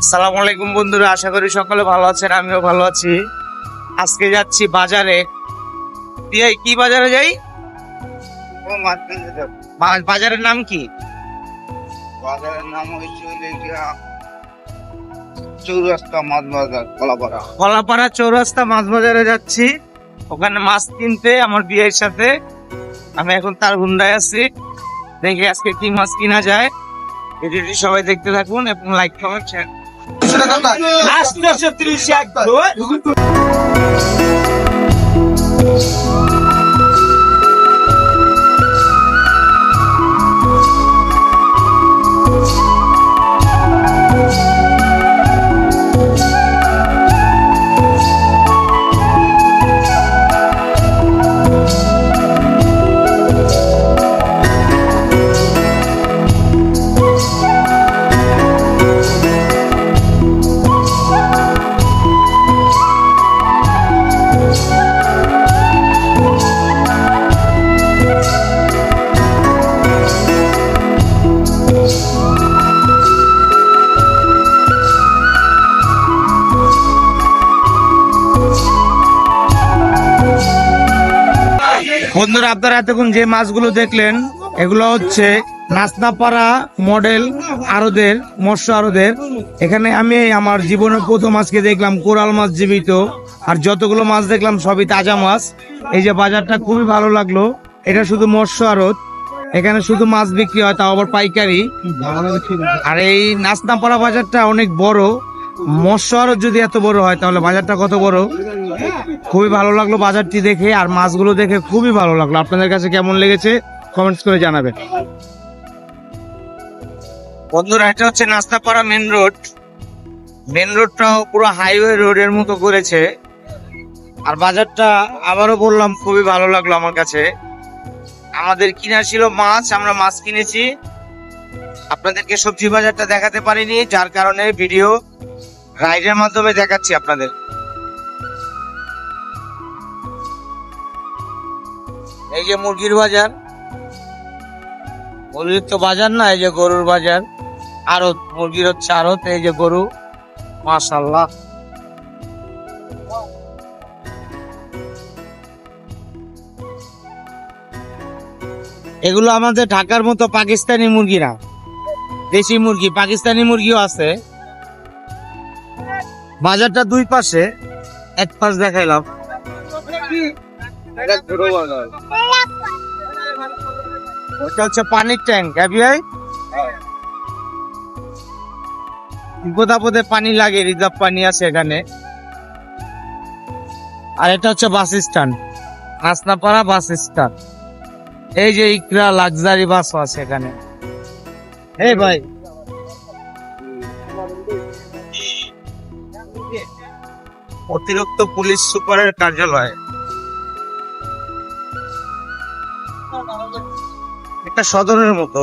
আসসালামু আলাইকুম বন্ধুরা, আশা করি সকলে ভালো আছেন। আমিও ভালো আছি। আজকে যাচ্ছি বাজারে। কি বাজারে যাই? বাজারের নাম কি? বাজারের নাম হচ্ছে চৌরাস্তা মাছ বাজার, কলাপাড়া। কলাপাড়া চৌরাস্তা মাছ বাজারে যাচ্ছি, ওখানে মাছ কিনতে আমার বিয়ের সাথে। আমি এখন তার হুন্ডায় আছি, দেখি আজকে কি মাছ কিনা যায়। ভিডিওটি সবাই দেখতে থাকুন এবং লাইক কমেন্ট শেয়ার। বন্ধুরা, আপনারা এতক্ষণ যে মাছগুলো দেখলেন এগুলো হচ্ছে নাচনাপাড়া মডেল আড়তের, মৎস্য আড়তের। এখানে আমি আমার জীবনের প্রথম আজকে দেখলাম কোরাল মাছ জীবিত, আর যতগুলো মাছ দেখলাম সবই তাজা মাছ। এই যে বাজারটা খুবই ভালো লাগলো। এটা শুধু মৎস্য আড়ত, এখানে শুধু মাছ বিক্রি হয়, তাও আবার পাইকারি। আর এই নাচনাপাড়া বাজারটা অনেক বড়। মৎস্য আড়ত যদি এত বড় হয় তাহলে বাজারটা কত বড়। খুবই ভালো লাগলো বাজারটি দেখে, আর মাছগুলো দেখে খুবই ভালো লাগলো। আপনাদের কাছে কেমন লেগেছে কমেন্টস করে জানাবেন। বন্ধুরা, এটা হচ্ছে নাচনাপাড়া মেন রোড। মেন রোডটাও পুরো হাইওয়ে রোডের মতো করেছে। আর বাজারটা আবারও বললাম খুবই ভালো লাগলো আমার কাছে। আমাদের কিনা ছিল মাছ, আমরা মাছ কিনেছি। আপনাদেরকে সবজি বাজারটা দেখাতে পারিনি, যার কারণে ভিডিও রাইডের মাধ্যমে দেখাচ্ছি আপনাদের। এই যে মুরগির বাজার, মুরগির তো বাজার না, এই যে গরুর বাজার, আড়ত, মুরগির হচ্ছে আড়ত। এই যে গরু, মাশাআল্লাহ। এগুলো আমাদের ঢাকার মতো পাকিস্তানি মুরগি না, দেশি মুরগি। পাকিস্তানি মুরগিও আছে। বাজারটা দুই পাশে, এক পাশ দেখাইলাম। ওটা হচ্ছে পানির ট্যাঙ্ক। বিপদ আপদে পানি লাগে, রিজার্ভ পানি আছে এখানে। আর এটা হচ্ছে bus stand, Nachnapara bus stand. এই যে ইকরা লাক্সারি বাস আছে এখানে। এই ভাই, অতিরিক্ত পুলিশ সুপারের কার্যালয়। একটা সদরের মতো।